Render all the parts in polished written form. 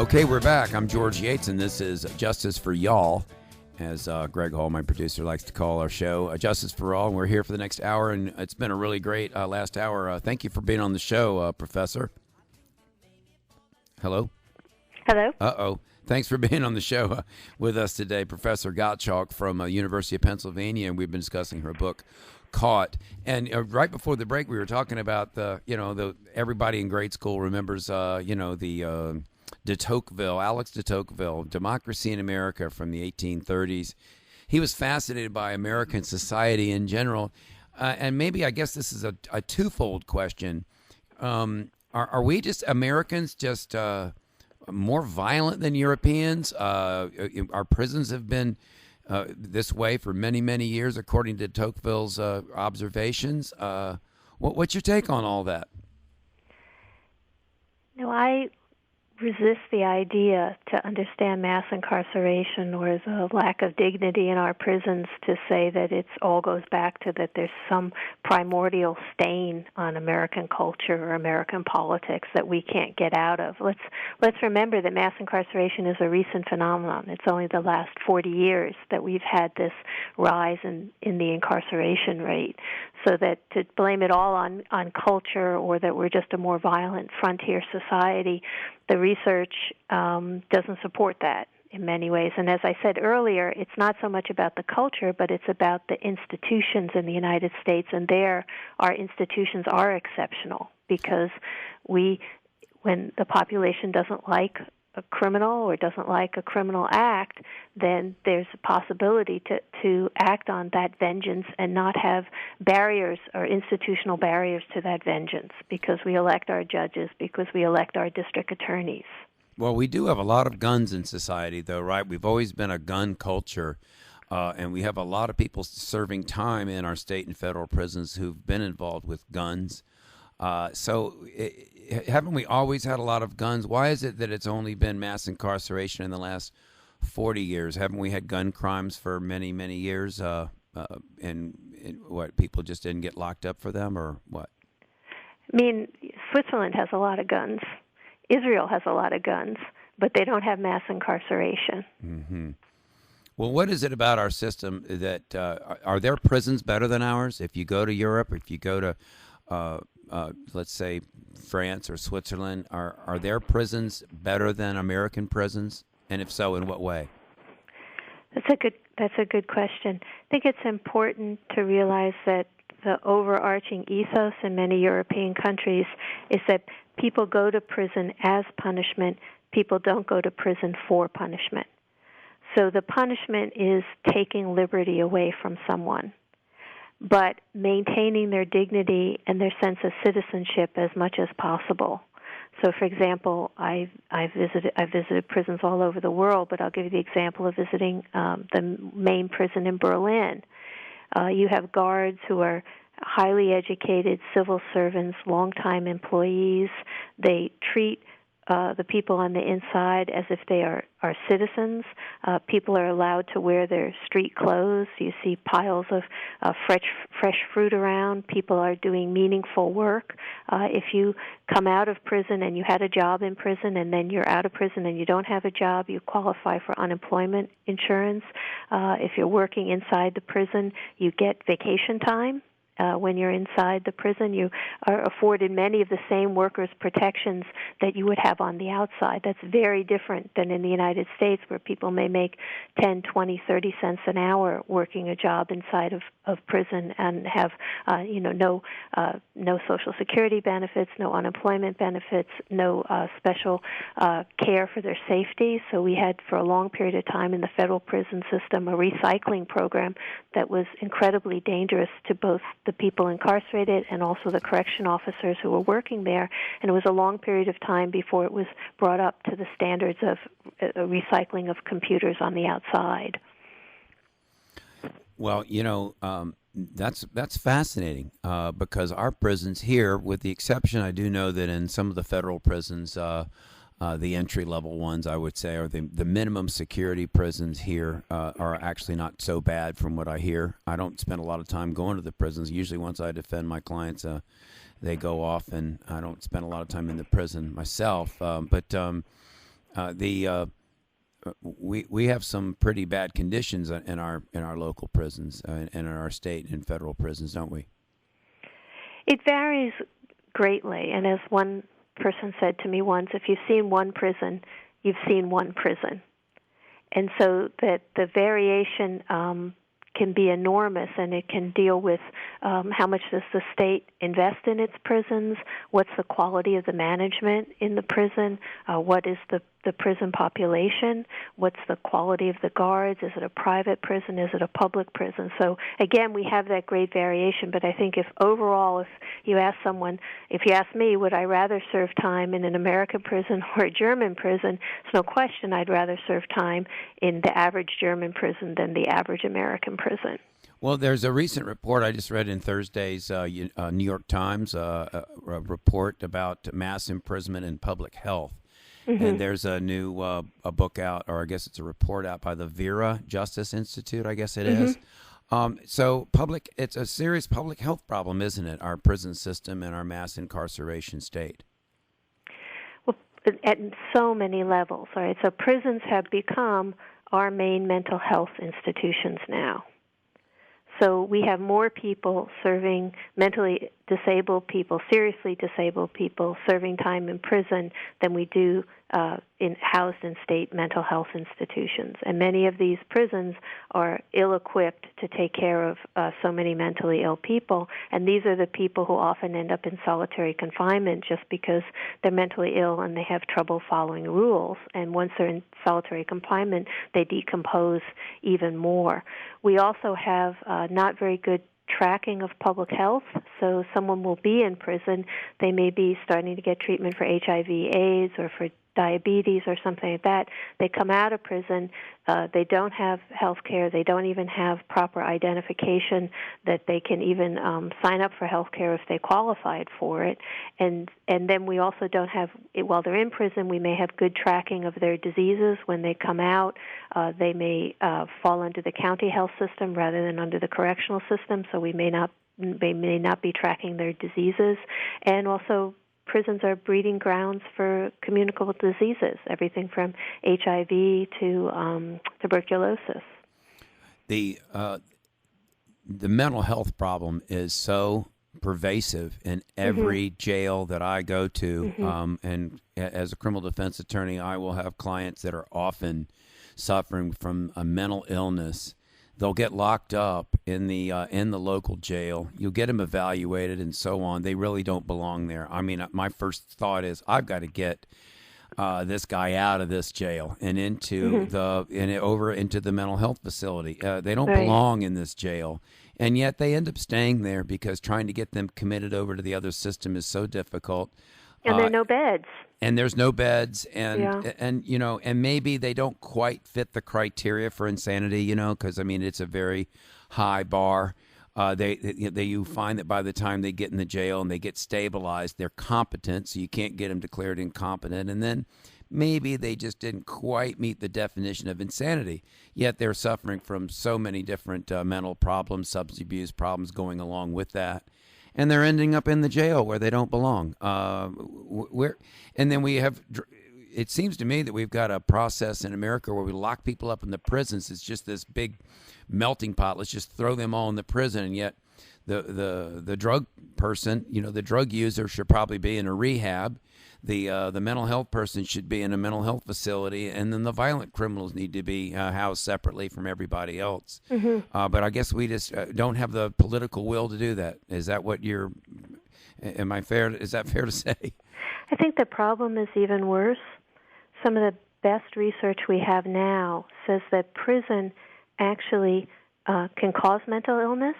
Okay, we're back. I'm George Yates, and this is Justice for Y'all, as Greg Hall, my producer, likes to call our show. Justice for All, and we're here for the next hour, and it's been a really great last hour. Thank you for being on the show, Professor. Hello? Hello? Uh-oh. Thanks for being on the show with us today, Professor Gottschalk from University of Pennsylvania, and we've been discussing her book, Caught. And right before the break, we were talking about everybody in grade school remembers, de Tocqueville, Alex de Tocqueville, Democracy in America from the 1830s. He was fascinated by American society in general. And maybe, I guess this is a twofold question. Are we just Americans just more violent than Europeans? Our prisons have been this way for many, many years, according to Tocqueville's observations. What's your take on all that? No, I resist the idea to understand mass incarceration or the lack of dignity in our prisons to say that it all goes back to that there's some primordial stain on American culture or American politics that we can't get out of. Let's remember that mass incarceration is a recent phenomenon. It's only the last 40 years that we've had this rise in the incarceration rate. So that to blame it all on culture or that we're just a more violent frontier society, the research doesn't support that in many ways. And as I said earlier, it's not so much about the culture, but it's about the institutions in the United States. And there, our institutions are exceptional because when the population doesn't like a criminal or doesn't like a criminal act, then there's a possibility to act on that vengeance and not have barriers or institutional barriers to that vengeance because we elect our judges, because we elect our district attorneys. Well, we do have a lot of guns in society, though, right? We've always been a gun culture, and we have a lot of people serving time in our state and federal prisons who've been involved with guns. Haven't we always had a lot of guns? Why is it that it's only been mass incarceration in the last 40 years? Haven't we had gun crimes for many, many years? And what, people just didn't get locked up for them, or what? I mean, Switzerland has a lot of guns. Israel has a lot of guns, but they don't have mass incarceration. Mm-hmm. Well, what is it about our system that are their prisons better than ours? If you go to Europe, if you go to let's say France or Switzerland, are their prisons better than American prisons? And if so, in what way? That's a good question. I think it's important to realize that the overarching ethos in many European countries is that people go to prison as punishment. People don't go to prison for punishment. So the punishment is taking liberty away from someone, but maintaining their dignity and their sense of citizenship as much as possible. So, for example, I've visited prisons all over the world, but I'll give you the example of visiting the main prison in Berlin. You have guards who are highly educated civil servants, longtime employees. They treat the people on the inside as if they are citizens. People are allowed to wear their street clothes. You see piles of fresh fruit around. People are doing meaningful work. If you come out of prison and you had a job in prison and then you're out of prison and you don't have a job, you qualify for unemployment insurance. If you're working inside the prison, you get vacation time. When you're inside the prison, you are afforded many of the same workers' protections that you would have on the outside. That's very different than in the United States, where people may make 10, 20, 30 cents an hour working a job inside of prison and have no Social Security benefits, no unemployment benefits, no special care for their safety. So we had, for a long period of time in the federal prison system, a recycling program that was incredibly dangerous to both the people incarcerated and also the correction officers who were working there. And it was a long period of time before it was brought up to the standards of recycling of computers on the outside. Well, that's fascinating because our prisons here, with the exception, I do know that in some of the federal prisons, the entry-level ones, I would say, or the minimum security prisons here are actually not so bad from what I hear. I don't spend a lot of time going to the prisons. Usually once I defend my clients, they go off, and I don't spend a lot of time in the prison myself. But We have some pretty bad conditions in our local prisons and in our state and federal prisons, don't we? It varies greatly, and as one person said to me once, if you've seen one prison, you've seen one prison. And so that the variation can be enormous, and it can deal with how much does the state invest in its prisons, what's the quality of the management in the prison, what is the prison population, what's the quality of the guards, is it a private prison, is it a public prison. So again, we have that great variation, but I think if you ask me, would I rather serve time in an American prison or a German prison, it's no question I'd rather serve time in the average German prison than the average American prison. Well, there's a recent report I just read in Thursday's New York Times, a report about mass imprisonment and public health. Mm-hmm. And there's a new a book out, or I guess it's a report out by the Vera Justice Institute, I guess it is. So it's a serious public health problem, isn't it, our prison system and our mass incarceration state? Well, at so many levels, all right? So prisons have become our main mental health institutions now. So we have more people serving mentally disabled people, seriously disabled people, serving time in prison than we do housed in state mental health institutions. And many of these prisons are ill-equipped to take care of so many mentally ill people. And these are the people who often end up in solitary confinement just because they're mentally ill and they have trouble following rules. And once they're in solitary confinement, they decompose even more. We also have not very good tracking of public health. So someone will be in prison. They may be starting to get treatment for HIV/AIDS or for diabetes or something like that. They come out of prison. They don't have health care. They don't even have proper identification that they can even sign up for health care if they qualified for it. And then we also don't have, while they're in prison, we may have good tracking of their diseases. When they come out, they may fall under the county health system rather than under the correctional system, so we may not be tracking their diseases. And also, prisons are breeding grounds for communicable diseases, everything from HIV to tuberculosis. The mental health problem is so pervasive in every jail that I go to. And as a criminal defense attorney, I will have clients that are often suffering from a mental illness. They'll get locked up in the local jail. You'll get them evaluated and so on. They really don't belong there. I mean, my first thought is I've got to get this guy out of this jail and into over into the mental health facility. They don't belong in this jail, and yet they end up staying there because trying to get them committed over to the other system is so difficult. And there are no beds. And there's no beds, and you know, and maybe they don't quite fit the criteria for insanity, you know, because I mean it's a very high bar. You find that by the time they get in the jail and they get stabilized, they're competent, so you can't get them declared incompetent, and then maybe they just didn't quite meet the definition of insanity. Yet they're suffering from so many different mental problems, substance abuse problems going along with that. And they're ending up in the jail where they don't belong. And then we have, it seems to me that we've got a process in America where we lock people up in the prisons. It's just this big melting pot. Let's just throw them all in the prison. And yet the drug person, you know, the drug user should probably be in a rehab. The mental health person should be in a mental health facility, and then the violent criminals need to be housed separately from everybody else. But I guess we just don't have the political will to do that. Is that what you're? Am I fair? Is that fair to say? I think the problem is even worse. Some of the best research we have now says that prison actually can cause mental illness.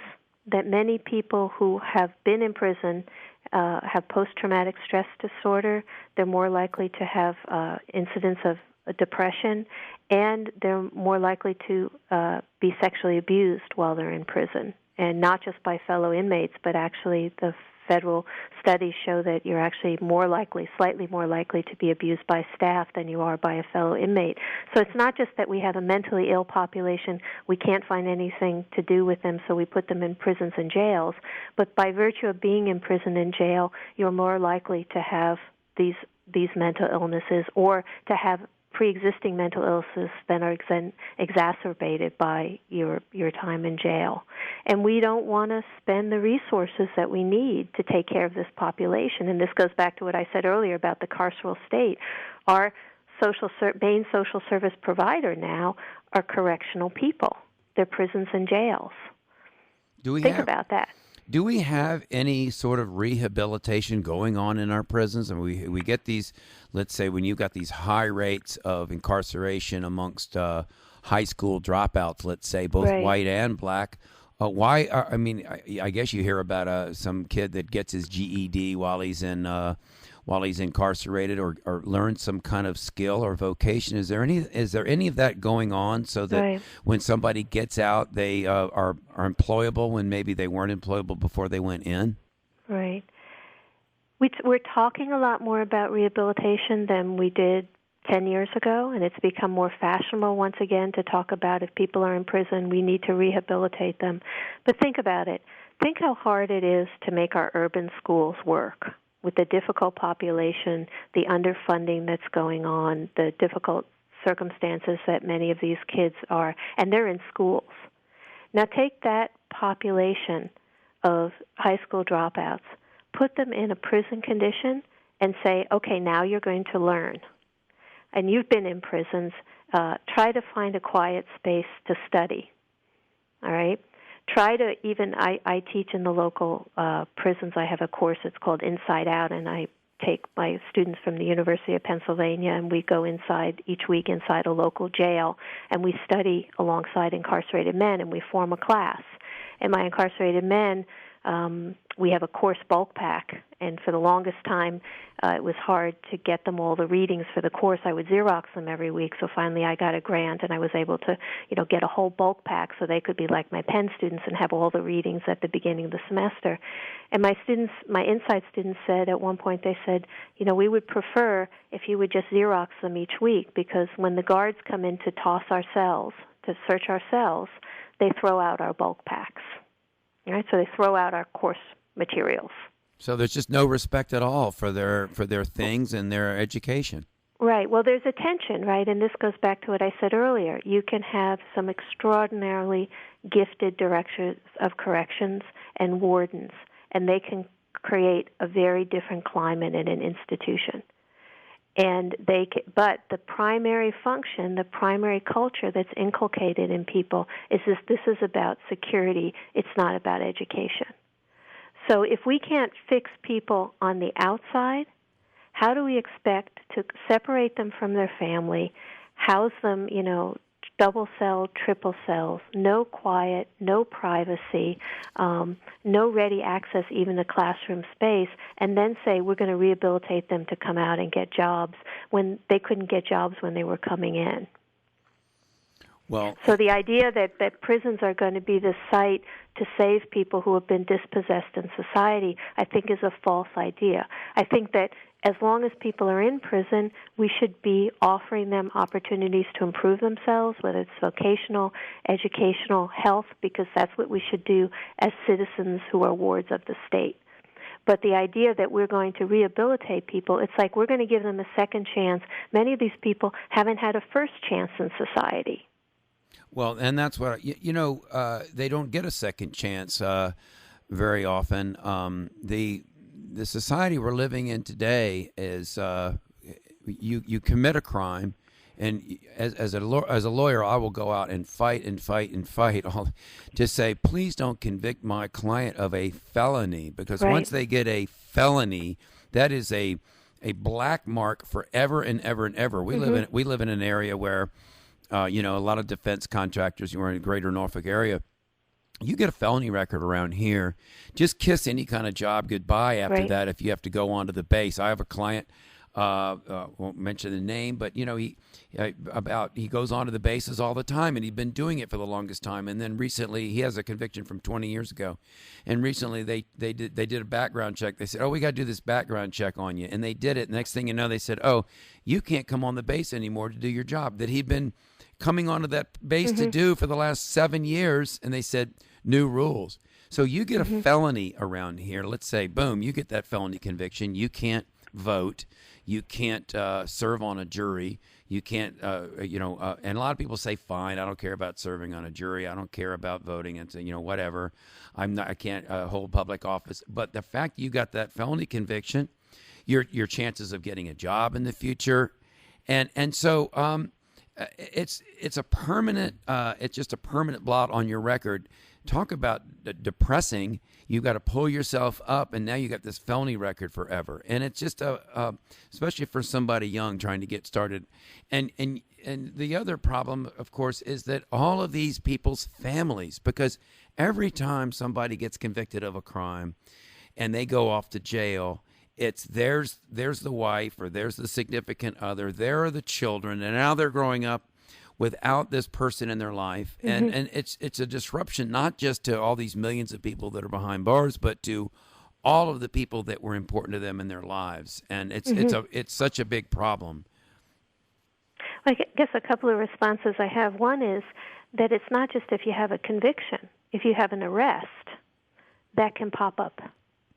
That many people who have been in prison have post-traumatic stress disorder. They're more likely to have incidents of depression, and they're more likely to be sexually abused while they're in prison, and not just by fellow inmates, but actually the federal studies show that you're actually slightly more likely to be abused by staff than you are by a fellow inmate. So it's not just that we have a mentally ill population, we can't find anything to do with them, so we put them in prisons and jails, but by virtue of being in prison and jail, you're more likely to have these mental illnesses or to have pre-existing mental illnesses that are exacerbated by your time in jail. And we don't want to spend the resources that we need to take care of this population. And this goes back to what I said earlier about the carceral state. Our main social service provider now are correctional people. They're prisons and jails. Think about that. Do we have any sort of rehabilitation going on in our prisons? And we get these, let's say, when you've got these high rates of incarceration amongst high school dropouts, let's say, both Right. white and black. I guess you hear about some kid that gets his GED while he's incarcerated, or learns some kind of skill or vocation. Is there any of that going on, so that Right. when somebody gets out, they are employable when maybe they weren't employable before they went in? Right. We're talking a lot more about rehabilitation than we did 10 years ago, and it's become more fashionable once again to talk about if people are in prison, we need to rehabilitate them. But think about it. Think how hard it is to make our urban schools work with the difficult population, the underfunding that's going on, the difficult circumstances that many of these kids are, and they're in schools. Now take that population of high school dropouts, put them in a prison condition, and say, okay, now you're going to learn. And you've been in prisons, try to find a quiet space to study, all right? Try to I teach in the local prisons. I have a course, it's called Inside Out, and I take my students from the University of Pennsylvania, and we go each week inside a local jail, and we study alongside incarcerated men, and we form a class. And my incarcerated men, we have a course bulk pack, and for the longest time, it was hard to get them all the readings for the course. I would Xerox them every week, so finally I got a grant, and I was able to, get a whole bulk pack so they could be like my Penn students and have all the readings at the beginning of the semester. And my inside students said at one point, they said, we would prefer if you would just Xerox them each week, because when the guards come in to search our cells, they throw out our bulk packs. All right, so they throw out our course materials. So there's just no respect at all for their things and their education. Right. Well, there's a tension, right? And this goes back to what I said earlier. You can have some extraordinarily gifted directors of corrections and wardens, and they can create a very different climate in an institution. But the primary function, the primary culture that's inculcated in people is this is about security. It's not about education. So if we can't fix people on the outside, how do we expect to separate them from their family, house them, double cell, triple cells, no quiet, no privacy, no ready access even to classroom space, and then say we're going to rehabilitate them to come out and get jobs when they couldn't get jobs when they were coming in? Well, so the idea that prisons are going to be the site to save people who have been dispossessed in society, I think is a false idea. I think that as long as people are in prison, we should be offering them opportunities to improve themselves, whether it's vocational, educational, health, because that's what we should do as citizens who are wards of the state. But the idea that we're going to rehabilitate people, it's like we're going to give them a second chance. Many of these people haven't had a first chance in society. Well, and that's what, they don't get a second chance very often. The society we're living in today is you commit a crime, and as a lawyer, I will go out and fight to say, please don't convict my client of a felony, because Right. once they get a felony, that is a black mark forever and ever and ever. We live in an area where a lot of defense contractors, you are in the greater Norfolk area, you get a felony record around here, just kiss any kind of job goodbye after Right. that if you have to go onto the base. I have a client, won't mention the name, but he goes onto the bases all the time, and he'd been doing it for the longest time. And then recently, he has a conviction from 20 years ago, and recently they did a background check. They said, "Oh, we got to do this background check on you," and they did it. Next thing you know, they said, "Oh, you can't come on the base anymore to do your job that he'd been coming onto that base to do for the last 7 years." And they said, new rules. So you get a felony around here. Let's say, boom, you get that felony conviction. You can't vote. You can't serve on a jury. You can't, and a lot of people say, fine, I don't care about serving on a jury. I don't care about voting and, whatever. I can't hold public office. But the fact you got that felony conviction, your chances of getting a job in the future. And so it's a permanent, it's just a permanent blot on your record. Talk about depressing. You've got to pull yourself up, and now you got this felony record forever. And it's just especially for somebody young trying to get started. And the other problem, of course, is that all of these people's families, because every time somebody gets convicted of a crime and they go off to jail, it's there's the wife or there's the significant other, there are the children, and now they're growing up without this person in their life. And it's a disruption, not just to all these millions of people that are behind bars, but to all of the people that were important to them in their lives. And it's such a big problem. I guess a couple of responses I have. One is that it's not just if you have a conviction. If you have an arrest, that can pop up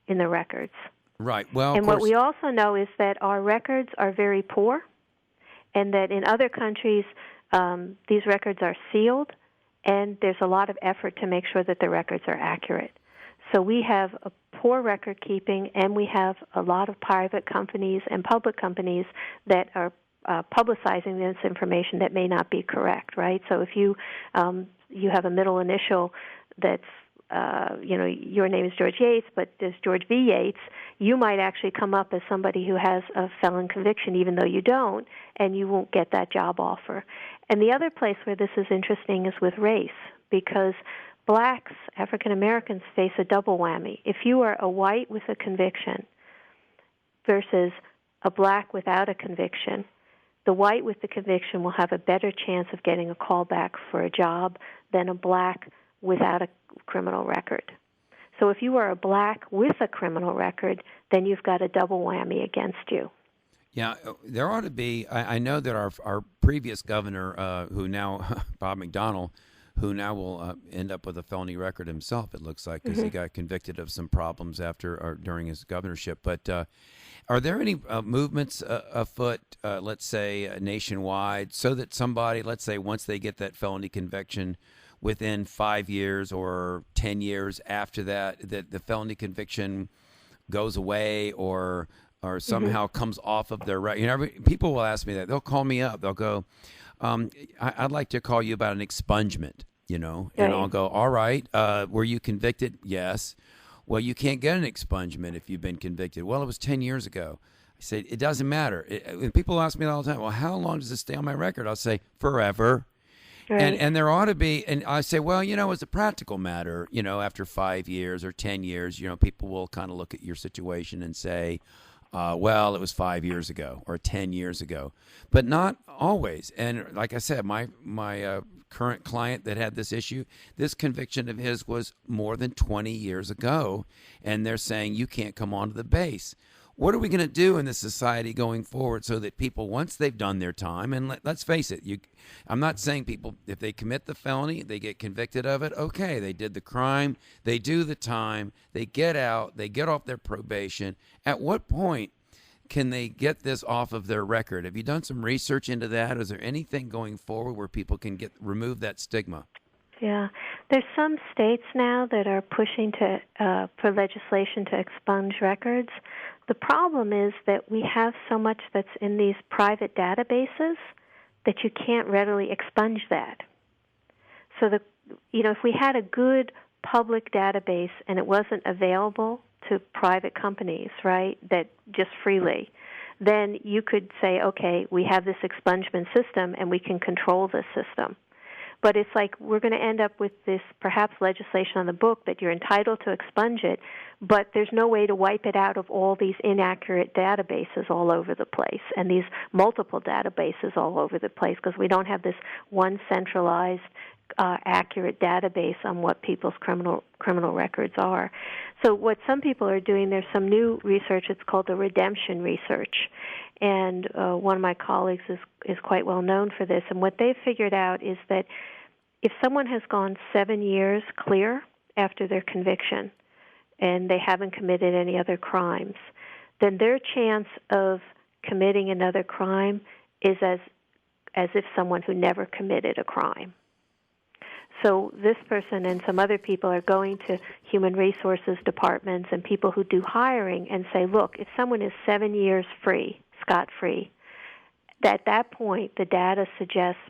in the records. Right. Well, and what we also know is that our records are very poor, and that in other countries, these records are sealed, and there's a lot of effort to make sure that the records are accurate. So we have a poor record keeping, and we have a lot of private companies and public companies that are publicizing this information that may not be correct, right? So if you have a middle initial that's your name is George Yates, but there's George V. Yates, you might actually come up as somebody who has a felon conviction, even though you don't, and you won't get that job offer. And the other place where this is interesting is with race, because blacks, African Americans, face a double whammy. If you are a white with a conviction versus a black without a conviction, the white with the conviction will have a better chance of getting a call back for a job than a black without a criminal record. So if you are a black with a criminal record, then you've got a double whammy against you. Yeah, there ought to be. I know that our previous governor, who now, Bob McDonnell, who now will end up with a felony record himself, it looks like, because he got convicted of some problems after or during his governorship. But are there any movements afoot, let's say, nationwide, so that somebody, let's say, once they get that felony conviction, within 5 years or 10 years after that the felony conviction goes away or somehow comes off of their record? People will ask me that. They'll call me up. They'll go, I'd like to call you about an expungement, and I'll go, all right, were you convicted? Yes. Well, you can't get an expungement if you've been convicted. Well, it was 10 years ago. I say, it doesn't matter. And people ask me all the time, well, how long does this stay on my record? I'll say, forever. Right. And there ought to be, and I say, well, as a practical matter, after 5 years or 10 years, people will kind of look at your situation and say, well, it was 5 years ago or 10 years ago, but not always. And like I said, my current client that had this issue, this conviction of his was more than 20 years ago, and they're saying you can't come onto the base. What are we going to do in this society going forward so that people, once they've done their time, and let's face it, I'm not saying people, if they commit the felony, they get convicted of it, okay, they did the crime, they do the time, they get out, they get off their probation. At what point can they get this off of their record? Have you done some research into that? Is there anything going forward where people can remove that stigma? Yeah. There's some states now that are pushing for legislation to expunge records. The problem is that we have so much that's in these private databases that you can't readily expunge that. So if we had a good public database and it wasn't available to private companies, right, that just freely, then you could say, okay, we have this expungement system and we can control this system. But it's like we're going to end up with this perhaps legislation on the book that you're entitled to expunge it, but there's no way to wipe it out of all these inaccurate databases all over the place and these multiple databases all over the place because we don't have this one centralized, accurate database on what people's criminal records are. So what some people are doing, there's some new research, it's called the redemption research. And one of my colleagues is quite well known for this. And what they've figured out is that if someone has gone 7 years clear after their conviction and they haven't committed any other crimes, then their chance of committing another crime is as as if someone who never committed a crime. So this person and some other people are going to human resources departments and people who do hiring and say, look, if someone is 7 years free, scot-free, at that point the data suggests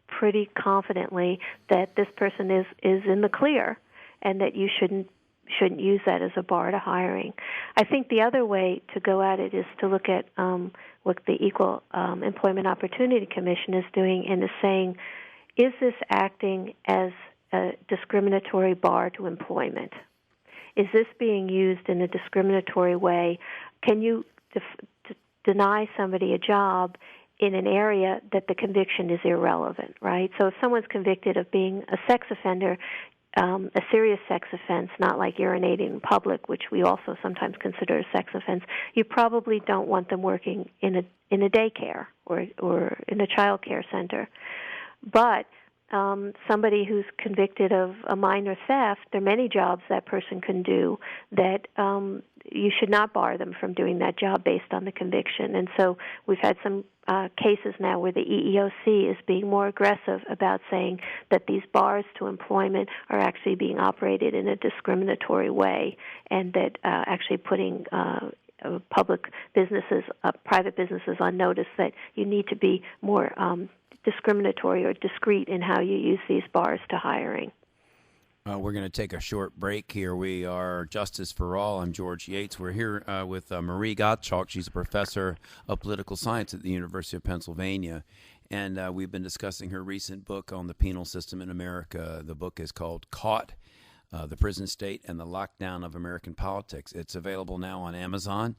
pretty confidently that this person is in the clear and that you shouldn't use that as a bar to hiring. I think the other way to go at it is to look at what the Equal Employment Opportunity Commission is doing and is saying, is this acting as a discriminatory bar to employment? Is this being used in a discriminatory way? Can you deny somebody a job in an area that the conviction is irrelevant, right? So if someone's convicted of being a sex offender, a serious sex offense, not like urinating in public, which we also sometimes consider a sex offense, you probably don't want them working in a daycare or in a child care center. But somebody who's convicted of a minor theft, there are many jobs that person can do that you should not bar them from doing that job based on the conviction. And so we've had some cases now where the EEOC is being more aggressive about saying that these bars to employment are actually being operated in a discriminatory way, and that actually putting public businesses, private businesses on notice that you need to be more discriminatory or discreet in how you use these bars to hiring. We're going to take a short break here. We are Justice for All. I'm George Yates. We're here with Marie Gottschalk. She's a professor of political science at the University of Pennsylvania. And we've been discussing her recent book on the penal system in America. The book is called Caught, The Prison State and the Lockdown of American Politics. It's available now on Amazon,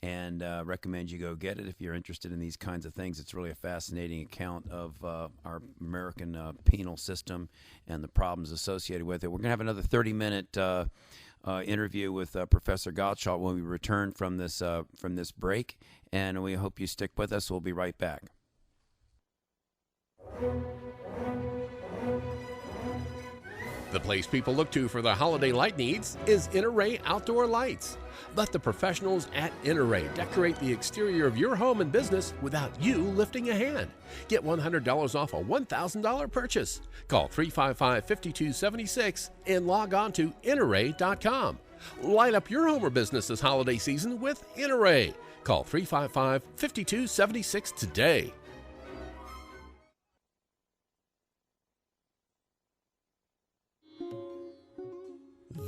and recommend you go get it if you're interested in these kinds of things. It's really a fascinating account of our American penal system and the problems associated with it. We're going to have another 30-minute interview with Professor Gottschalk when we return from this break, and we hope you stick with us. We'll be right back. The place people look to for their holiday light needs is Inter-Ray Outdoor Lights. Let the professionals at Inter-Ray decorate the exterior of your home and business without you lifting a hand. Get $100 off a $1,000 purchase. Call 355-5276 and log on to interray.com. Light up your home or business this holiday season with Inter-Ray. Call 355-5276 today.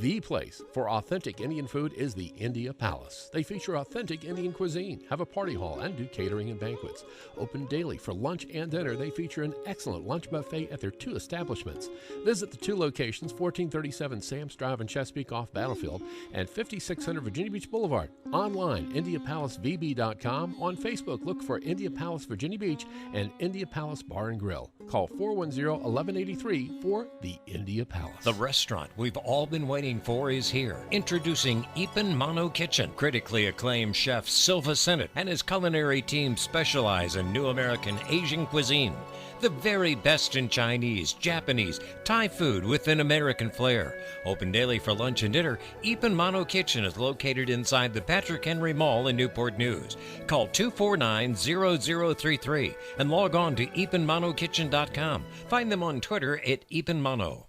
The place for authentic Indian food is the India Palace. They feature authentic Indian cuisine, have a party hall, and do catering and banquets. Open daily for lunch and dinner, they feature an excellent lunch buffet at their 2 establishments. Visit the 2 locations, 1437 Sam's Drive in Chesapeake off Battlefield and 5600 Virginia Beach Boulevard. Online, IndiaPalaceVB.com. On Facebook, look for India Palace Virginia Beach and India Palace Bar and Grill. Call 410-1183 for the India Palace. The restaurant we've all been waiting for is here. Introducing Ipin Mano Kitchen. Critically acclaimed chef Silva Sennett and his culinary team specialize in new American Asian cuisine. The very best in Chinese, Japanese, Thai food with an American flair. Open daily for lunch and dinner, Ipin Mano Kitchen is located inside the Patrick Henry Mall in Newport News. Call 249-0033 and log on to ipinmanokitchen.com. Find them on Twitter at Ipin Mano.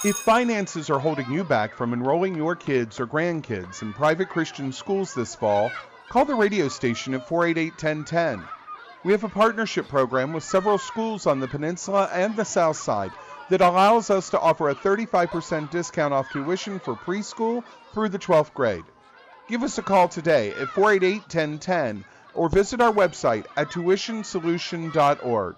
If finances are holding you back from enrolling your kids or grandkids in private Christian schools this fall, call the radio station at 488-1010. We have a partnership program with several schools on the peninsula and the south side that allows us to offer a 35% discount off tuition for preschool through the 12th grade. Give us a call today at 488-1010 or visit our website at tuitionsolution.org.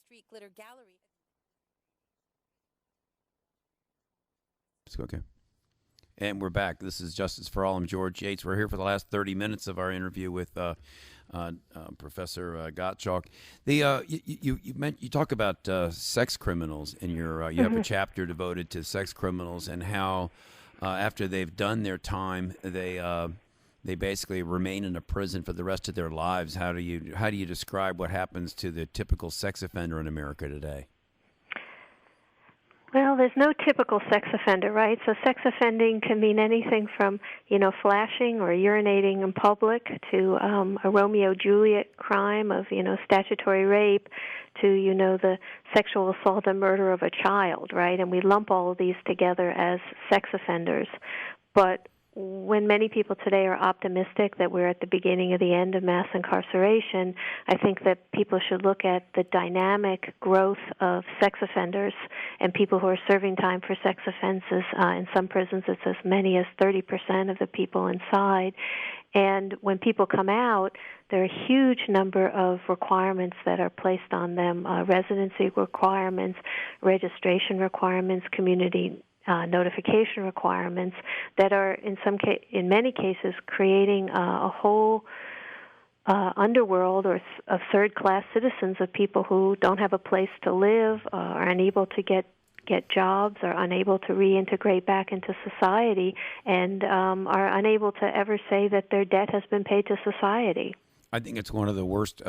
Street Glitter Gallery. It's okay. And we're back. This is Justice for All. I'm George Yates. We're here for the last 30 minutes of our interview with Professor Gottschalk. You talk about sex criminals in your you have a chapter devoted to sex criminals and how after they've done their time they basically remain in a prison for the rest of their lives. How do you describe what happens to the typical sex offender in America today? Well, there's no typical sex offender, right? So sex offending can mean anything from, flashing or urinating in public to a Romeo-Juliet crime of, statutory rape to, the sexual assault and murder of a child, right? And we lump all of these together as sex offenders. But when many people today are optimistic that we're at the beginning of the end of mass incarceration, I think that people should look at the dynamic growth of sex offenders and people who are serving time for sex offenses. In some prisons, it's as many as 30% of the people inside. And when people come out, there are a huge number of requirements that are placed on them, residency requirements, registration requirements, community notification requirements that are in many cases creating a whole underworld of third-class citizens of people who don't have a place to live, are unable to get jobs, are unable to reintegrate back into society, and are unable to ever say that their debt has been paid to society. I think it's one of the worst,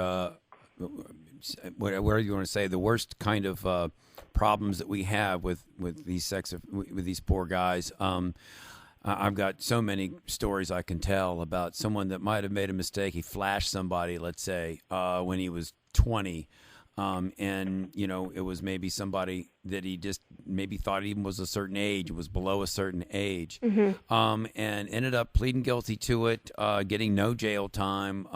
whatever you want to say, the worst kind of problems that we have with these poor guys. I've got so many stories I can tell about someone that might have made a mistake. He flashed somebody, let's say, when he was 20. And, it was maybe somebody that he just maybe thought even was a certain age, was below a certain age, and ended up pleading guilty to it, getting no jail time,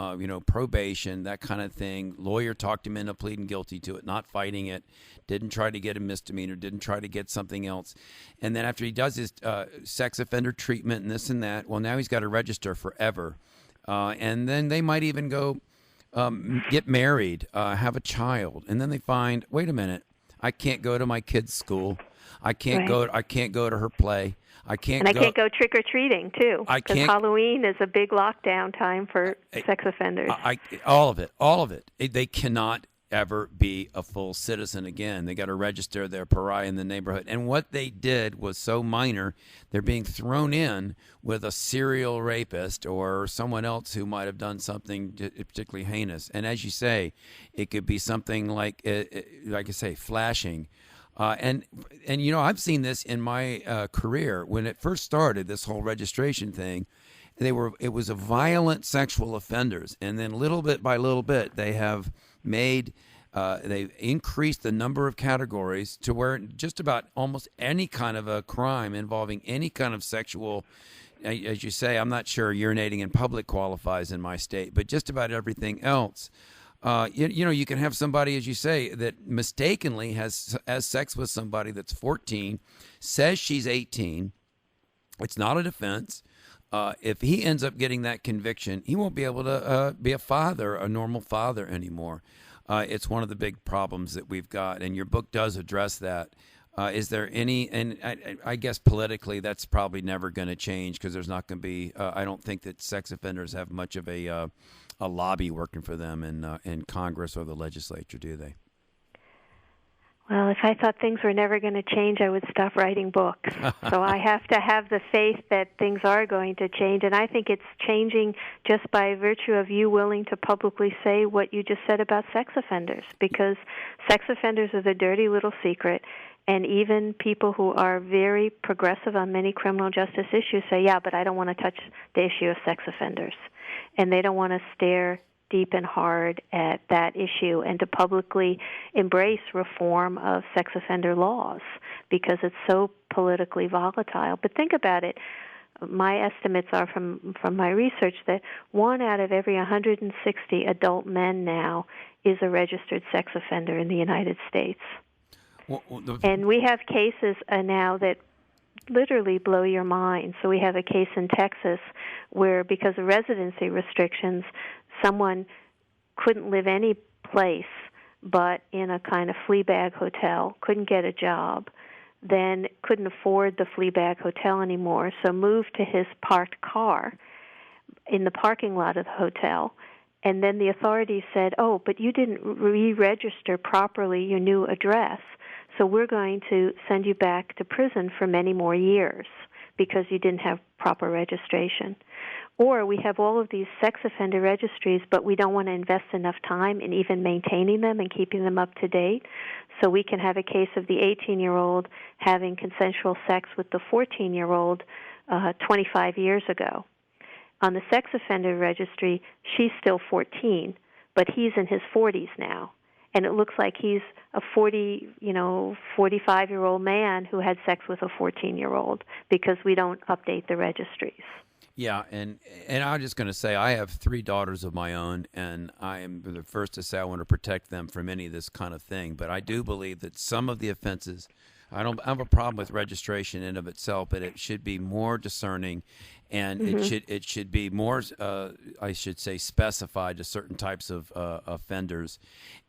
probation, that kind of thing. Lawyer talked him into pleading guilty to it, not fighting it, didn't try to get a misdemeanor, didn't try to get something else. And then after he does his sex offender treatment and this and that, well, now he's got to register forever. And then they might even go get married, have a child, and then they find, wait a minute, I can't go to my kid's school, I can't go to her play, I can't go trick or treating too, because Halloween is a big lockdown time for sex offenders. All of it. They cannot ever be a full citizen again. They got to register their pariah in the neighborhood. And what they did was so minor, they're being thrown in with a serial rapist or someone else who might have done something particularly heinous. And as you say, it could be something like I say, flashing. And I've seen this in my career. When it first started, this whole registration thing, it was a violent sexual offenders. And then little bit by little bit, they have they've increased the number of categories to where just about almost any kind of a crime involving any kind of sexual, as you say, I'm not sure urinating in public qualifies in my state, but just about everything else. You can have somebody, as you say, that mistakenly has sex with somebody that's 14, says she's 18. It's not a defense. If he ends up getting that conviction, he won't be able to be a normal father anymore. It's one of the big problems that we've got, and your book does address that. Is there any, and I guess politically that's probably never going to change because there's not going to be, I don't think that sex offenders have much of a lobby working for them in Congress or the legislature, do they? Well, if I thought things were never going to change, I would stop writing books. So I have to have the faith that things are going to change, and I think it's changing just by virtue of you willing to publicly say what you just said about sex offenders, because sex offenders are the dirty little secret, and even people who are very progressive on many criminal justice issues say, yeah, but I don't want to touch the issue of sex offenders, and they don't want to stare deep and hard at that issue and to publicly embrace reform of sex offender laws because it's so politically volatile. But think about it. My estimates are from my research that 1 out of every 160 adult men now is a registered sex offender in the United States. And we have cases now that literally blow your mind. So we have a case in Texas where, because of residency restrictions, someone couldn't live any place but in a kind of flea bag hotel, couldn't get a job. then couldn't afford the Fleabag Hotel anymore, so moved to his parked car in the parking lot of the hotel. And then the authorities said, oh, but you didn't re-register properly your new address, so we're going to send you back to prison for many more years because you didn't have proper registration. Or we have all of these sex offender registries, but we don't want to invest enough time in even maintaining them and keeping them up to date. So we can have a case of the 18-year-old having consensual sex with the 14-year-old 25 years ago. On the sex offender registry, she's still 14, but he's in his 40s now. And it looks like he's a 45-year-old man who had sex with a 14-year-old because we don't update the registries. Yeah, and I'm just going to say I have 3 daughters of my own, and I am the first to say I want to protect them from any of this kind of thing. But I do believe that some of the offenses, I don't have a problem with registration in of itself, but it should be more discerning, and it should be more, I should say, specified to certain types of offenders,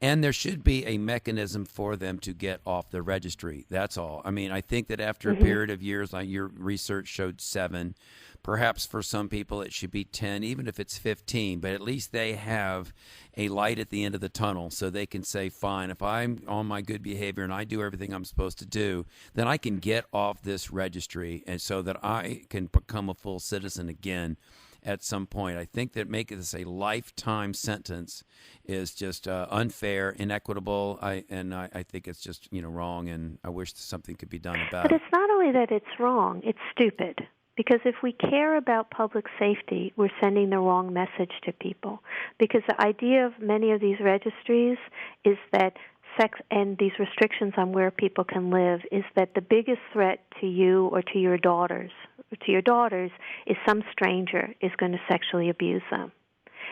and there should be a mechanism for them to get off the registry. That's all. I mean, I think that after a period of years, like your research showed 7. Perhaps for some people it should be 10, even if it's 15, but at least they have a light at the end of the tunnel so they can say, fine, if I'm on my good behavior and I do everything I'm supposed to do, then I can get off this registry and so that I can become a full citizen again at some point. I think that making this a lifetime sentence is just unfair, inequitable, I think it's just wrong, and I wish something could be done about it. But it's not only that it's wrong, it's stupid. Because if we care about public safety, we're sending the wrong message to people. Because the idea of many of these registries is that sex and these restrictions on where people can live is that the biggest threat to you or to your daughters is some stranger is going to sexually abuse them.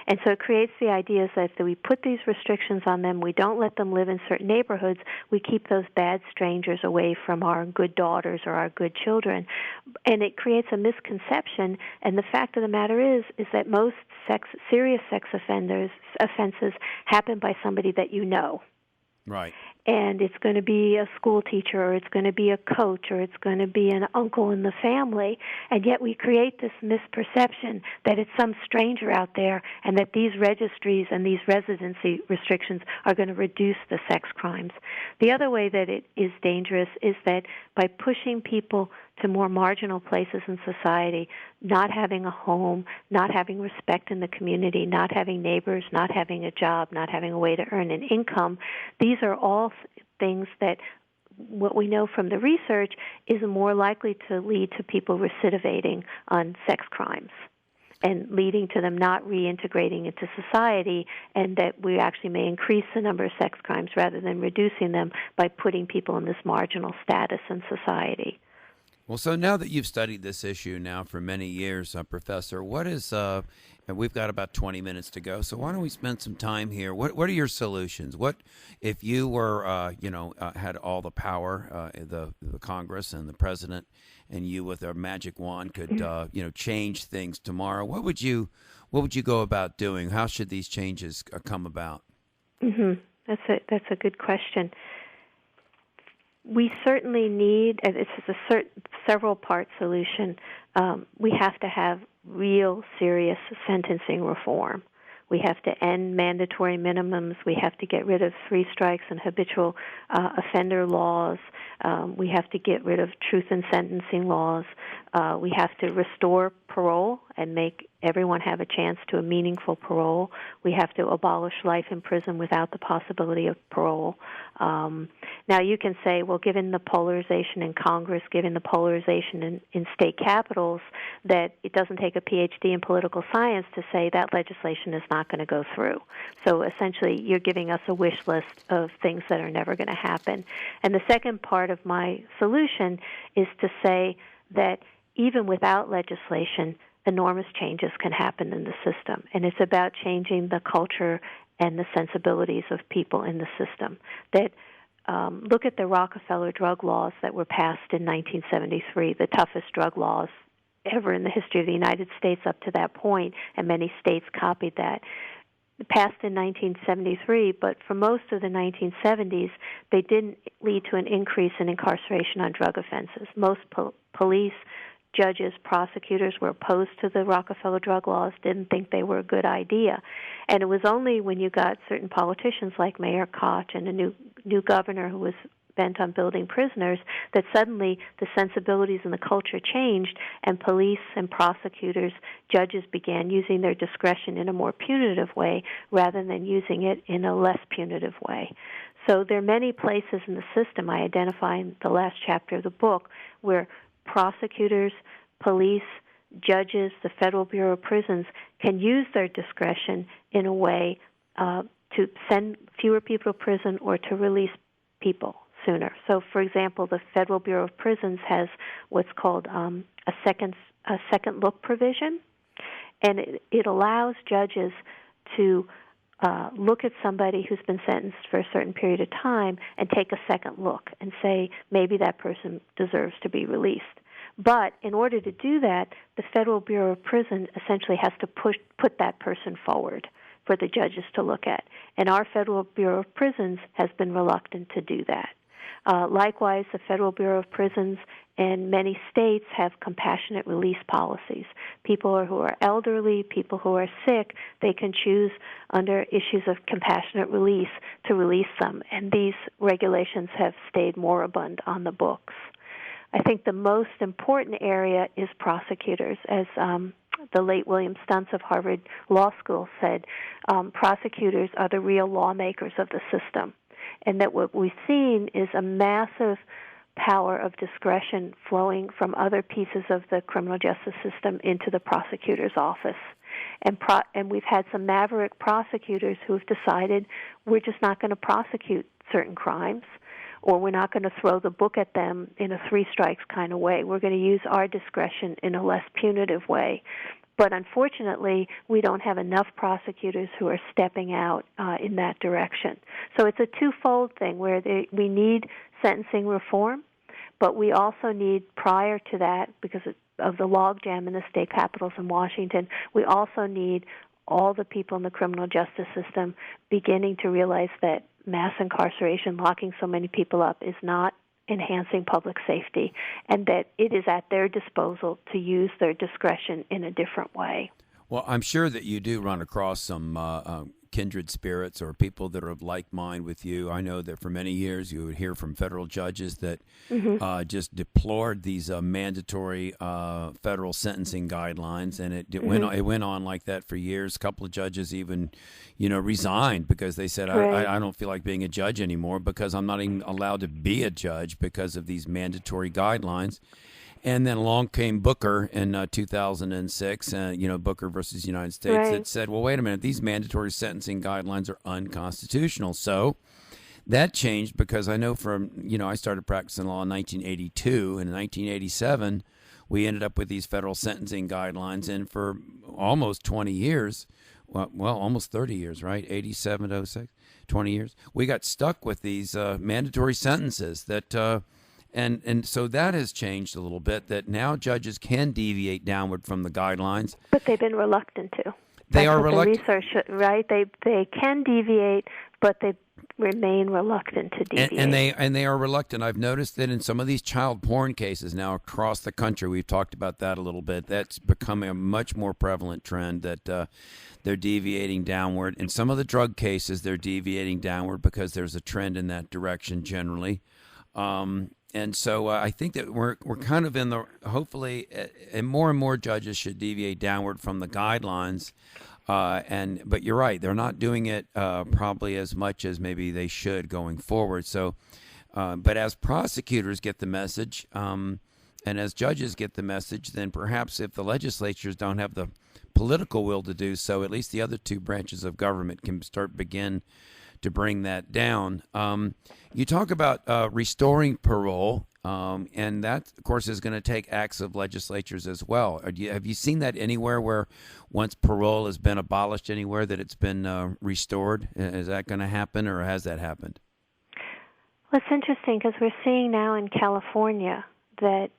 And so it creates the idea that if we put these restrictions on them, we don't let them live in certain neighborhoods, we keep those bad strangers away from our good daughters or our good children. And it creates a misconception, and the fact of the matter is that most serious sex offenses happen by somebody that you know. Right. And it's going to be a school teacher, or it's going to be a coach, or it's going to be an uncle in the family, and yet we create this misperception that it's some stranger out there and that these registries and these residency restrictions are going to reduce the sex crimes. The other way that it is dangerous is that by pushing people to more marginal places in society, not having a home, not having respect in the community, not having neighbors, not having a job, not having a way to earn an income, these are all things that what we know from the research is more likely to lead to people recidivating on sex crimes and leading to them not reintegrating into society, and that we actually may increase the number of sex crimes rather than reducing them by putting people in this marginal status in society. Well, so now that you've studied this issue now for many years, Professor, what is, and we've got about 20 minutes to go, so why don't we spend some time here? What are your solutions? What, if you were, had all the power, the Congress and the president, and you with a magic wand could, change things tomorrow, what would you go about doing? How should these changes come about? That's a good question. We certainly need, and it's a several-part solution, we have to have real serious sentencing reform. We have to end mandatory minimums. We have to get rid of 3 strikes and habitual offender laws. We have to get rid of truth in sentencing laws. We have to restore parole and make everyone have a chance to a meaningful parole. We have to abolish life in prison without the possibility of parole. Now you can say, well, given the polarization in Congress, given the polarization in state capitals, that it doesn't take a PhD in political science to say that legislation is not going to go through. So essentially you're giving us a wish list of things that are never going to happen. And the second part of my solution is to say that even without legislation, enormous changes can happen in the system. And it's about changing the culture and the sensibilities of people in the system. That look at the Rockefeller drug laws that were passed in 1973, the toughest drug laws ever in the history of the United States up to that point, and many states copied that. passed in 1973, but for most of the 1970s, they didn't lead to an increase in incarceration on drug offenses. Most police, judges, prosecutors were opposed to the Rockefeller drug laws, didn't think they were a good idea. And it was only when you got certain politicians like Mayor Koch and a new governor who was bent on building prisoners that suddenly the sensibilities and the culture changed, and police and prosecutors, judges began using their discretion in a more punitive way rather than using it in a less punitive way. So there are many places in the system I identify in the last chapter of the book where prosecutors, police, judges, the Federal Bureau of Prisons can use their discretion in a way to send fewer people to prison or to release people sooner. So, for example, the Federal Bureau of Prisons has what's called a second look provision, and it allows judges to look at somebody who's been sentenced for a certain period of time and take a second look and say maybe that person deserves to be released. But in order to do that, the Federal Bureau of Prisons essentially has to put that person forward for the judges to look at. And our Federal Bureau of Prisons has been reluctant to do that. Likewise, the Federal Bureau of Prisons and many states have compassionate release policies. People who are elderly, people who are sick, they can choose under issues of compassionate release to release them. And these regulations have stayed moribund on the books. I think the most important area is prosecutors. As the late William Stuntz of Harvard Law School said, prosecutors are the real lawmakers of the system. And that what we've seen is a massive power of discretion flowing from other pieces of the criminal justice system into the prosecutor's office. And we've had some maverick prosecutors who have decided we're just not going to prosecute certain crimes, or we're not going to throw the book at them in a three strikes kind of way. We're going to use our discretion in a less punitive way. But unfortunately, we don't have enough prosecutors who are stepping out in that direction. So it's a twofold thing where we need sentencing reform, but we also need, prior to that, because of the logjam in the state capitals in Washington, we also need all the people in the criminal justice system beginning to realize that mass incarceration, locking so many people up, is not enhancing public safety, and that it is at their disposal to use their discretion in a different way. Well, I'm sure that you do run across some kindred spirits or people that are of like mind with you. I know that for many years you would hear from federal judges that just deplored these mandatory federal sentencing guidelines, and it went on like that for years. A couple of judges even, resigned because they said, I don't feel like being a judge anymore because I'm not even allowed to be a judge because of these mandatory guidelines. And then along came Booker in 2006, Booker versus United States, that said, well, wait a minute, these mandatory sentencing guidelines are unconstitutional. So that changed because I know I started practicing law in 1982, and in 1987, we ended up with these federal sentencing guidelines. And for almost 20 years, almost 30 years, right? 87 to 06, 20 years. We got stuck with these mandatory sentences that And so that has changed a little bit, that now judges can deviate downward from the guidelines. But they've been reluctant to. They are reluctant. The research, right? They can deviate, but they remain reluctant to deviate. And they are reluctant. I've noticed that in some of these child porn cases now across the country, we've talked about that a little bit, that's becoming a much more prevalent trend that they're deviating downward. In some of the drug cases, they're deviating downward because there's a trend in that direction generally. And so I think that we're kind of in the, hopefully, and more judges should deviate downward from the guidelines. But you're right, they're not doing it probably as much as maybe they should going forward. So, but as prosecutors get the message, and as judges get the message, then perhaps if the legislatures don't have the political will to do so, at least the other two branches of government can begin to bring that down. You talk about restoring parole, and that, of course, is going to take acts of legislatures as well. Have you seen that anywhere where once parole has been abolished anywhere that it's been restored? Is that going to happen, or has that happened? Well, it's interesting because we're seeing now in California that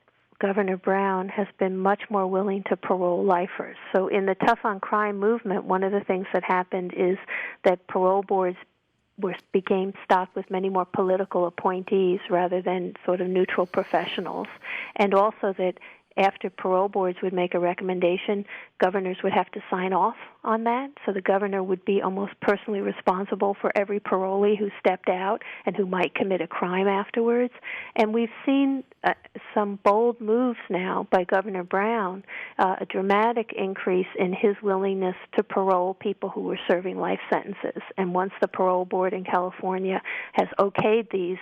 Governor Brown has been much more willing to parole lifers. So in the Tough on Crime movement, one of the things that happened is that parole boards became stocked with many more political appointees rather than sort of neutral professionals, and also that after parole boards would make a recommendation, governors would have to sign off on that. So the governor would be almost personally responsible for every parolee who stepped out and who might commit a crime afterwards. And we've seen some bold moves now by Governor Brown, a dramatic increase in his willingness to parole people who were serving life sentences. And once the parole board in California has okayed these,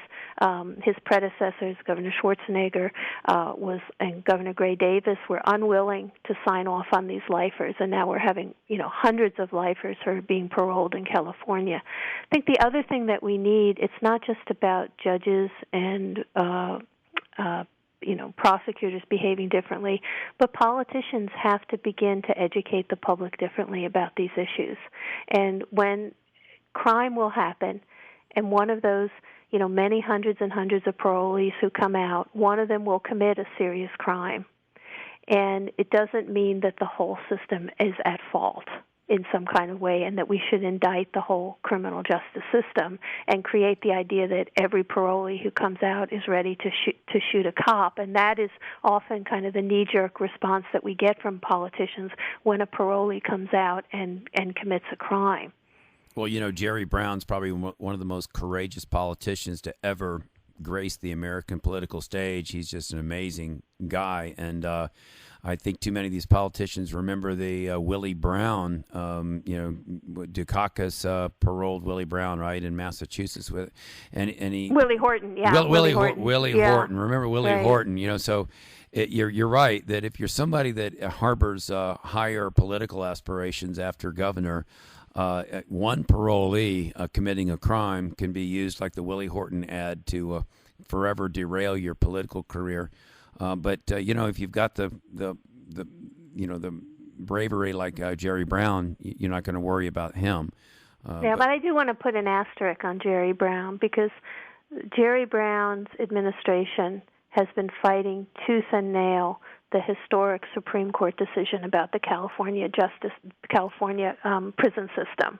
his predecessors, Governor Schwarzenegger and Governor Gray Davis, were unwilling to sign off on these lifers, and now we're having hundreds of lifers who are being paroled in California. I think the other thing that we need, it's not just about judges and prosecutors behaving differently, but politicians have to begin to educate the public differently about these issues. And when crime will happen, and one of those many hundreds and hundreds of parolees who come out, one of them will commit a serious crime. And it doesn't mean that the whole system is at fault in some kind of way, and that we should indict the whole criminal justice system and create the idea that every parolee who comes out is ready to shoot a cop. And that is often kind of the knee-jerk response that we get from politicians when a parolee comes out and commits a crime. Well, Jerry Brown's probably one of the most courageous politicians to ever grace the American political stage. He's just an amazing guy, and I think too many of these politicians remember the Willie Brown. Dukakis paroled Willie Brown, right, in Massachusetts with, and he Willie Horton, yeah, Willie Horton. Remember Willie Horton? So you're right that if you're somebody that harbors higher political aspirations after governor. One parolee committing a crime can be used like the Willie Horton ad to forever derail your political career. But if you've got the bravery like Jerry Brown, you're not going to worry about him. But I do want to put an asterisk on Jerry Brown, because Jerry Brown's administration has been fighting tooth and nail the historic Supreme Court decision about the California prison system,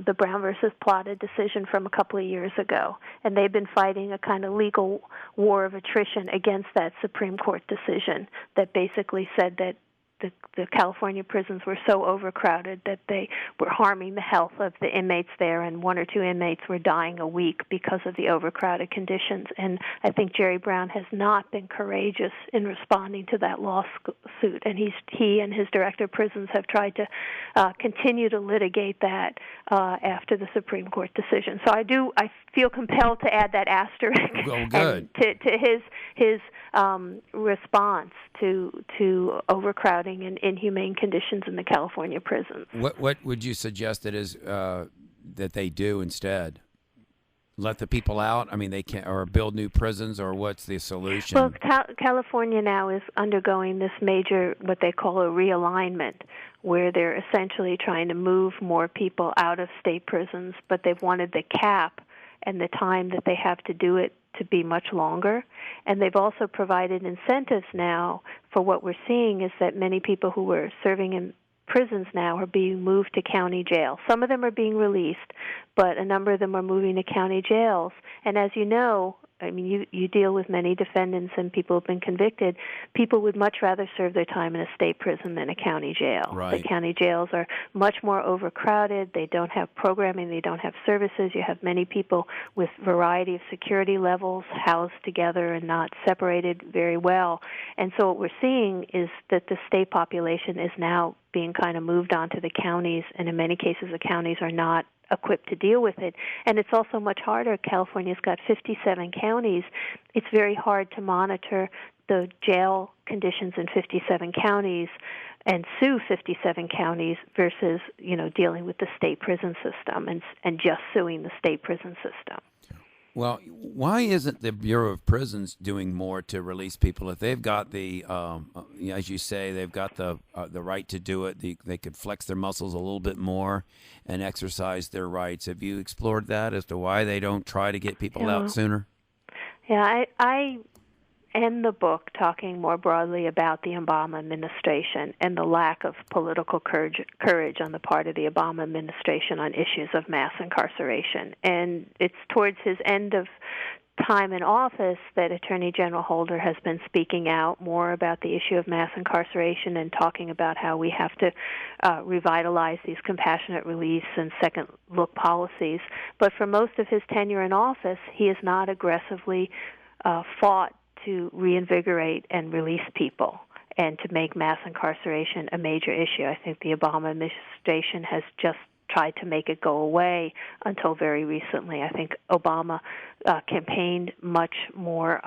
the Brown versus Plata decision from a couple of years ago. And they've been fighting a kind of legal war of attrition against that Supreme Court decision that basically said that the California prisons were so overcrowded that they were harming the health of the inmates there, and one or two inmates were dying a week because of the overcrowded conditions. And I think Jerry Brown has not been courageous in responding to that lawsuit, and he and his director of prisons have tried to continue to litigate that after the Supreme Court decision. So I feel compelled to add that asterisk to his response to overcrowding and inhumane conditions in the California prisons. What would you suggest that they do instead? Let the people out? I mean, they can't, or build new prisons, or what's the solution? Well, California now is undergoing this major, what they call a realignment, where they're essentially trying to move more people out of state prisons, but they've wanted the cap and the time that they have to do it to be much longer. And they've also provided incentives now for what we're seeing is that many people who were serving in prisons now are being moved to county jail. Some of them are being released, but a number of them are moving to county jails. And as you know, I mean, you deal with many defendants and people who've been convicted. People would much rather serve their time in a state prison than a county jail. Right. The county jails are much more overcrowded. They don't have programming. They don't have services. You have many people with variety of security levels housed together and not separated very well. And so what we're seeing is that the state population is now being kind of moved on to the counties, and in many cases the counties are not equipped to deal with it. And it's also much harder. California's got 57 counties. It's very hard to monitor the jail conditions in 57 counties and sue 57 counties versus, dealing with the state prison system and just suing the state prison system. Well, why isn't the Bureau of Prisons doing more to release people? If they've got the, as you say, they've got the right to do it, they could flex their muscles a little bit more and exercise their rights. Have you explored that as to why they don't try to get people out sooner? Yeah, I end the book talking more broadly about the Obama administration and the lack of political courage on the part of the Obama administration on issues of mass incarceration. And it's towards his end of time in office that Attorney General Holder has been speaking out more about the issue of mass incarceration and talking about how we have to revitalize these compassionate release and second look policies. But for most of his tenure in office, he has not aggressively fought to reinvigorate and release people and to make mass incarceration a major issue. I think the Obama administration has just tried to make it go away until very recently. I think Obama campaigned much more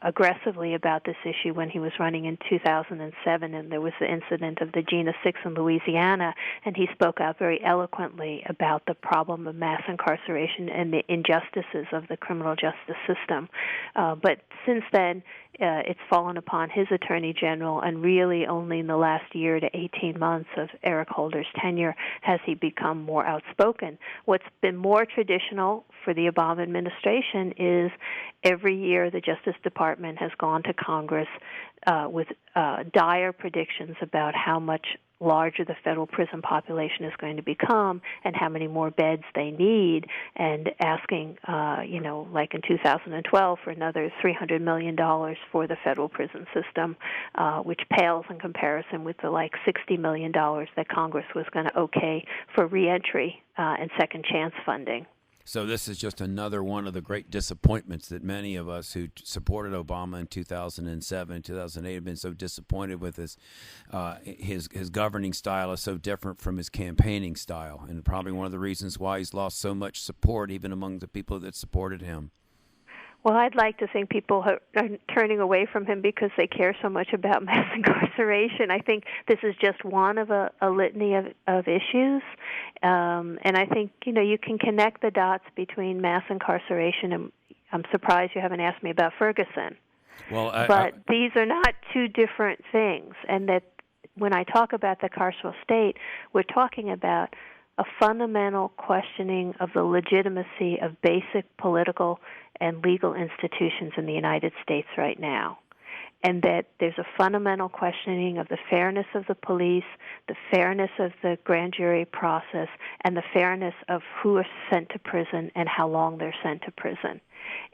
aggressively about this issue when he was running in 2007, and there was the incident of the Gina 6 in Louisiana, and he spoke out very eloquently about the problem of mass incarceration and the injustices of the criminal justice system. But since then, it's fallen upon his attorney general, and really only in the last year to 18 months of Eric Holder's tenure has he become more outspoken. What's been more traditional for the Obama administration is every year the Justice Department has gone to Congress with dire predictions about how much larger the federal prison population is going to become and how many more beds they need, and asking, like in 2012, for another $300 million for the federal prison system, which pales in comparison with the $60 million that Congress was going to okay for reentry and second chance funding. So this is just another one of the great disappointments that many of us who supported Obama in 2007, 2008 have been so disappointed with his governing style is so different from his campaigning style, and probably one of the reasons why he's lost so much support even among the people that supported him. Well, I'd like to think people are turning away from him because they care so much about mass incarceration. I think this is just one of a litany of issues. And I think, you can connect the dots between mass incarceration and I'm surprised you haven't asked me about Ferguson. Well, but these are not two different things. And that when I talk about the carceral state, we're talking about a fundamental questioning of the legitimacy of basic political and legal institutions in the United States right now, and that there's a fundamental questioning of the fairness of the police, the fairness of the grand jury process, and the fairness of who are sent to prison and how long they're sent to prison.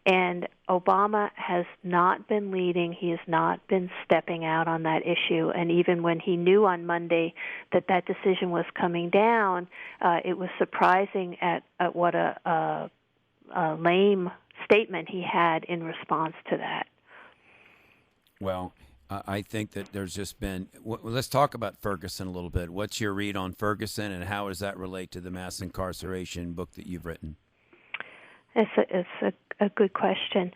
And Obama has not been leading. He has not been stepping out on that issue. And even when he knew on Monday that decision was coming down, it was surprising at what a lame statement he had in response to that. Well, I think that there's just been let's talk about Ferguson a little bit. What's your read on Ferguson, and how does that relate to the mass incarceration book that you've written? It's a good question.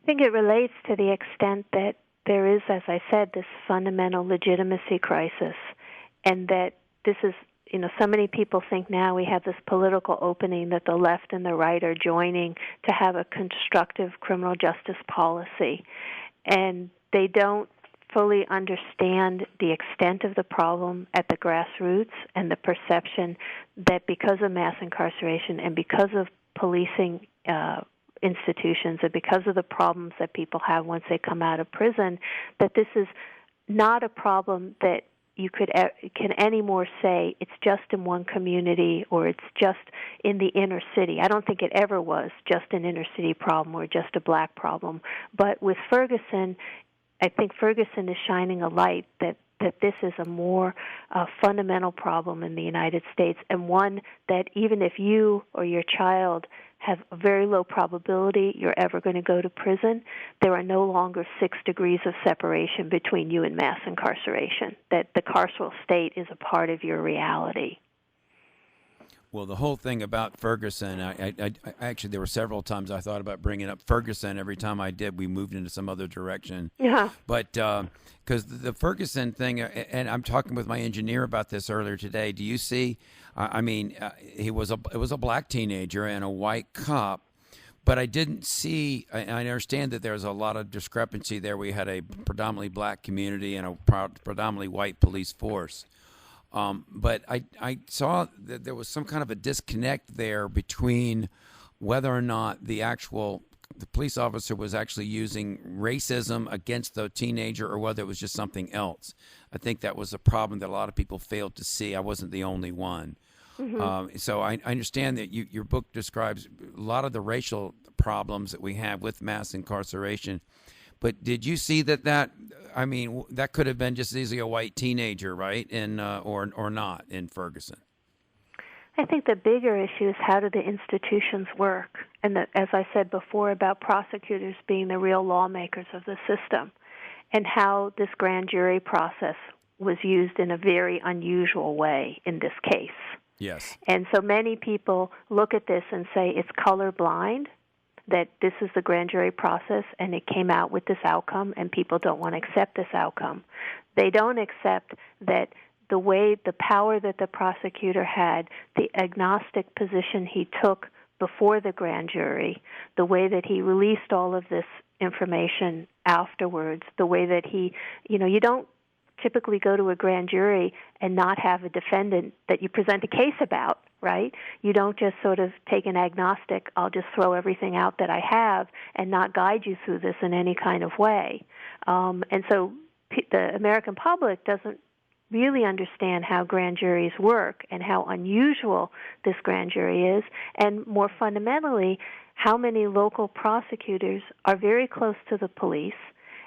I think it relates to the extent that there is, as I said, this fundamental legitimacy crisis, and that this is, so many people think now we have this political opening that the left and the right are joining to have a constructive criminal justice policy, and they don't fully understand the extent of the problem at the grassroots and the perception that because of mass incarceration and because of policing institutions and because of the problems that people have once they come out of prison, that this is not a problem that you can anymore say it's just in one community or it's just in the inner city. I don't think it ever was just an inner city problem or just a black problem. But with Ferguson, I think Ferguson is shining a light that this is a more fundamental problem in the United States, and one that even if you or your child have a very low probability you're ever going to go to prison, there are no longer 6 degrees of separation between you and mass incarceration, that the carceral state is a part of your reality. Well, the whole thing about Ferguson, I actually, there were several times I thought about bringing up Ferguson. Every time I did, we moved into some other direction. Yeah. But because the Ferguson thing, and I'm talking with my engineer about this earlier today, do you see, it was a black teenager and a white cop, but I didn't see, I understand that there's a lot of discrepancy there. We had a predominantly black community and a predominantly white police force. But I saw that there was some kind of a disconnect there between whether or not the actual the police officer was actually using racism against the teenager or whether it was just something else. I think that was a problem that a lot of people failed to see. I wasn't the only one. So I understand that your book describes a lot of the racial problems that we have with mass incarceration. But did you see that I mean, that could have been just easily a white teenager, right? Or not in Ferguson? I think the bigger issue is how do the institutions work? And as I said before about prosecutors being the real lawmakers of the system, and how this grand jury process was used in a very unusual way in this case. Yes. And so many people look at this and say it's colorblind, that this is the grand jury process and it came out with this outcome and people don't want to accept this outcome. They don't accept that the power that the prosecutor had, the agnostic position he took before the grand jury, the way that he released all of this information afterwards, the way that you don't typically go to a grand jury and not have a defendant that you present a case about, right? You don't just sort of take an agnostic, I'll just throw everything out that I have and not guide you through this in any kind of way. And so the American public doesn't really understand how grand juries work and how unusual this grand jury is, and more fundamentally, how many local prosecutors are very close to the police,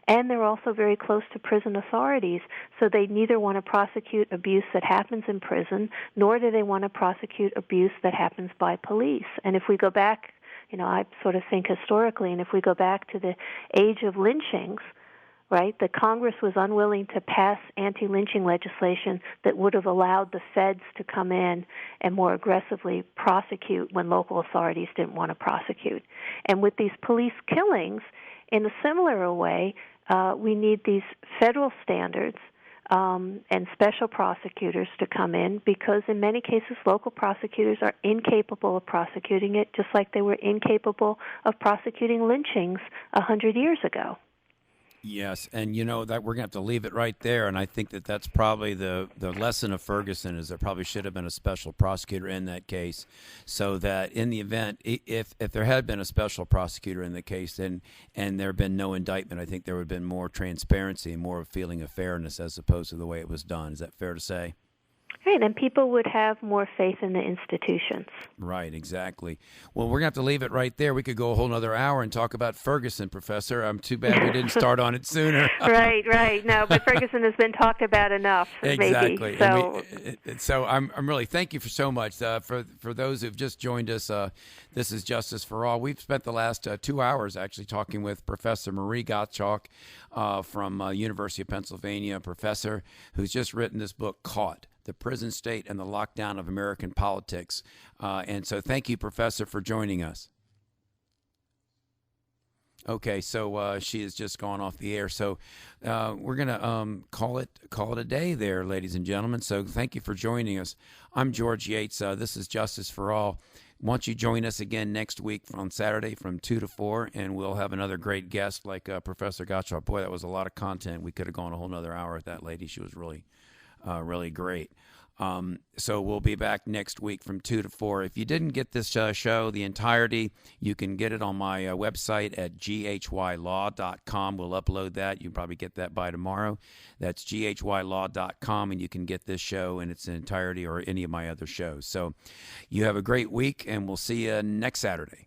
and they're also very close to prison authorities, so they neither want to prosecute abuse that happens in prison, nor do they want to prosecute abuse that happens by police. And if we go back, I sort of think historically, and if we go back to the age of lynchings, right, the Congress was unwilling to pass anti-lynching legislation that would have allowed the feds to come in and more aggressively prosecute when local authorities didn't want to prosecute. And with these police killings, in a similar way, we need these federal standards and special prosecutors to come in because in many cases local prosecutors are incapable of prosecuting it, just like they were incapable of prosecuting lynchings 100 years ago. Yes, and that we're going to have to leave it right there, and I think that's probably the lesson of Ferguson is there probably should have been a special prosecutor in that case, so that in the event, if there had been a special prosecutor in the case and there had been no indictment, I think there would have been more transparency and more of a feeling of fairness as opposed to the way it was done. Is that fair to say? Right, and people would have more faith in the institutions. Right, exactly. Well, we're going to have to leave it right there. We could go a whole other hour and talk about Ferguson, Professor. I'm too bad we didn't start on it sooner. Right. No, but Ferguson has been talked about enough, exactly. Maybe. So I'm really, thank you so much. For those who've just joined us, this is Justice for All. We've spent the last 2 hours actually talking with Professor Marie Gottschalk from University of Pennsylvania, a professor who's just written this book, Caught: The Prison State and the Lockdown of American Politics. And so thank you, Professor, for joining us. Okay, so she has just gone off the air. So we're going to call it a day there, ladies and gentlemen. So thank you for joining us. I'm George Yates. This is Justice for All. Why don't you join us again next week on Saturday from 2 to 4, and we'll have another great guest like Professor Gottschalk. Boy, that was a lot of content. We could have gone a whole other hour with that lady. She was really great. So we'll be back next week from 2 to 4. If you didn't get this show, the entirety, you can get it on my website at ghylaw.com. We'll upload that. You'll probably get that by tomorrow. That's ghylaw.com, and you can get this show in its entirety or any of my other shows. So you have a great week, and we'll see you next Saturday.